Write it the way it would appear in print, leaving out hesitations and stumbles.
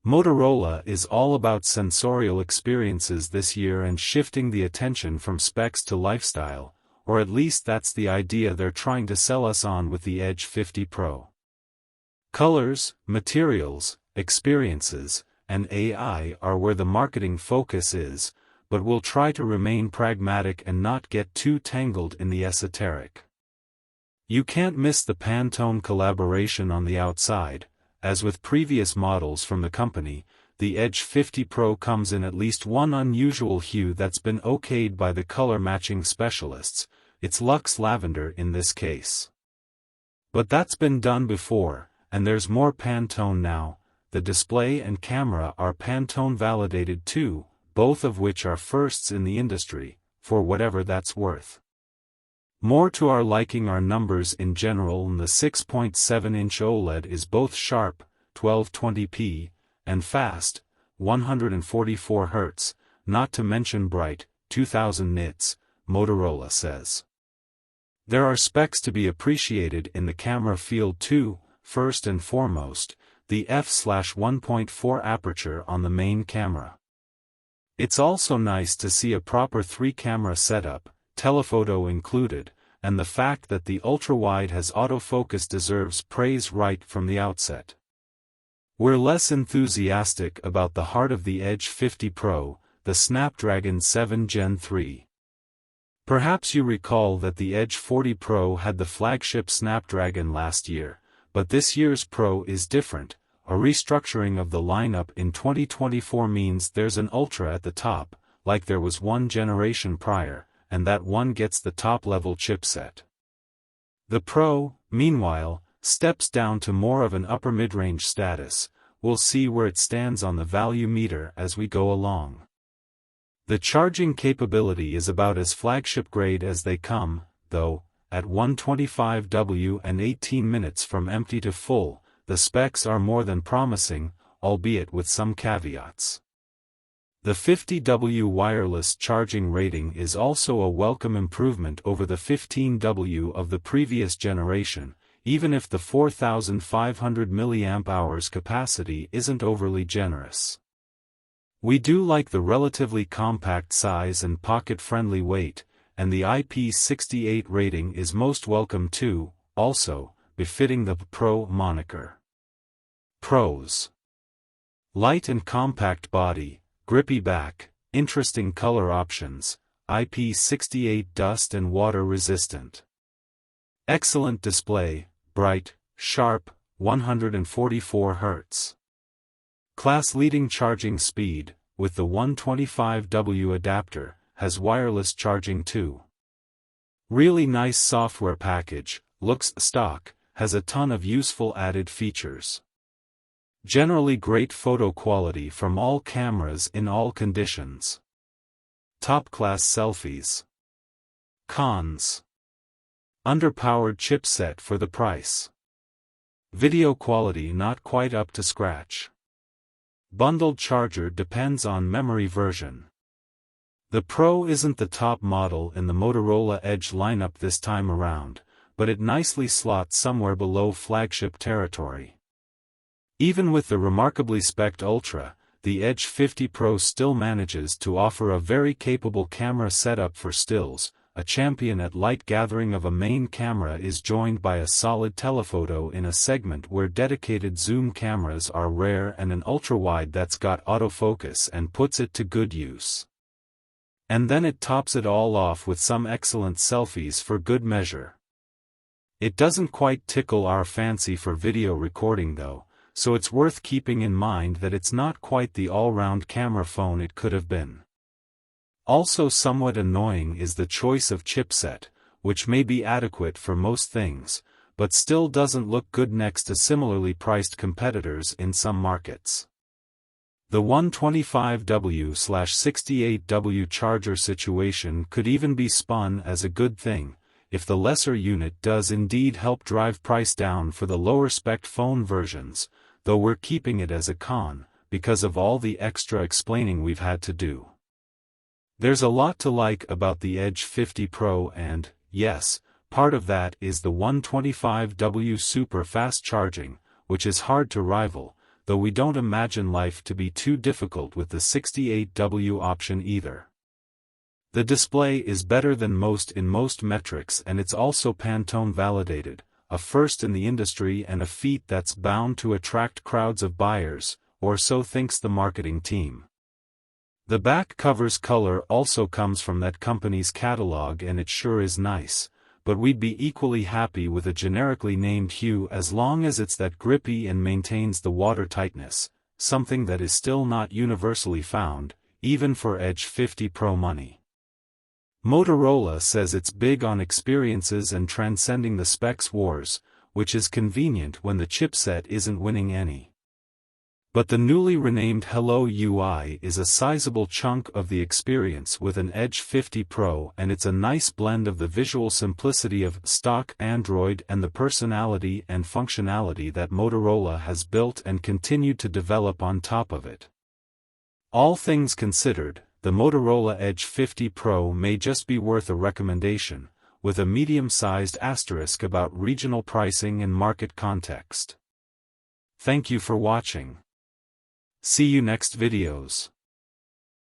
Motorola is all about sensorial experiences this year and shifting the attention from specs to lifestyle, or at least that's the idea they're trying to sell us on with the Edge 50 Pro. Colors, materials, experiences, and AI are where the marketing focus is, but we'll try to remain pragmatic and not get too tangled in the esoteric. You can't miss the Pantone collaboration on the outside. As with previous models from the company, the Edge 50 Pro comes in at least one unusual hue that's been okayed by the color matching specialists. It's Luxe Lavender in this case. But that's been done before, and there's more Pantone now. The display and camera are Pantone-validated too, both of which are firsts in the industry, for whatever that's worth. More to our liking are numbers in general, and the 6.7-inch OLED is both sharp, 1220p, and fast, 144 Hz, not to mention bright, 2000 nits, Motorola says. There are specs to be appreciated in the camera field too. First and foremost, the f/1.4 aperture on the main camera. It's also nice to see a proper 3-camera setup, telephoto included, and the fact that the ultra-wide has autofocus deserves praise right from the outset. We're less enthusiastic about the heart of the Edge 50 Pro, the Snapdragon 7 Gen 3. Perhaps you recall that the Edge 40 Pro had the flagship Snapdragon last year, but this year's Pro is different. A restructuring of the lineup in 2024 means there's an Ultra at the top, like there was one generation prior, and that one gets the top-level chipset. The Pro, meanwhile, steps down to more of an upper mid-range status. We'll see where it stands on the value meter as we go along. The charging capability is about as flagship-grade as they come, though, at 125 W and 18 minutes from empty to full, the specs are more than promising, albeit with some caveats. The 50W wireless charging rating is also a welcome improvement over the 15W of the previous generation, even if the 4,500 mAh capacity isn't overly generous. We do like the relatively compact size and pocket-friendly weight, and the IP68 rating is most welcome too, also, befitting the Pro moniker. Pros: light and compact body, grippy back, interesting color options, IP68 dust and water resistant. Excellent display, bright, sharp, 144 Hz. Class-leading charging speed, with the 125W adapter, has wireless charging too. Really nice software package, looks stock, has a ton of useful added features. Generally great photo quality from all cameras in all conditions. Top-class selfies. Cons: underpowered chipset for the price. Video quality not quite up to scratch. Bundled charger depends on memory version. The Pro isn't the top model in the Motorola Edge lineup this time around, but it nicely slots somewhere below flagship territory. Even with the remarkably spec'd Ultra, the Edge 50 Pro still manages to offer a very capable camera setup for stills. A champion at light gathering of a main camera is joined by a solid telephoto in a segment where dedicated zoom cameras are rare, and an ultra-wide that's got autofocus and puts it to good use. And then it tops it all off with some excellent selfies for good measure. It doesn't quite tickle our fancy for video recording though, so it's worth keeping in mind that it's not quite the all-round camera phone it could have been. Also somewhat annoying is the choice of chipset, which may be adequate for most things, but still doesn't look good next to similarly priced competitors in some markets. The 125W/68W charger situation could even be spun as a good thing, if the lesser unit does indeed help drive price down for the lower-spec phone versions, though we're keeping it as a con, because of all the extra explaining we've had to do. There's a lot to like about the Edge 50 Pro and, yes, part of that is the 125W super fast charging, which is hard to rival, though we don't imagine life to be too difficult with the 68W option either. The display is better than most in most metrics, and it's also Pantone-validated, a first in the industry and a feat that's bound to attract crowds of buyers, or so thinks the marketing team. The back cover's color also comes from that company's catalog, and it sure is nice, but we'd be equally happy with a generically named hue as long as it's that grippy and maintains the water tightness, something that is still not universally found, even for Edge 50 Pro money. Motorola says it's big on experiences and transcending the specs wars, which is convenient when the chipset isn't winning any. But the newly renamed Hello UI is a sizable chunk of the experience with an Edge 50 Pro, and it's a nice blend of the visual simplicity of stock Android and the personality and functionality that Motorola has built and continued to develop on top of it. All things considered, the Motorola Edge 50 Pro may just be worth a recommendation, with a medium-sized asterisk about regional pricing and market context. Thank you for watching. See you next videos.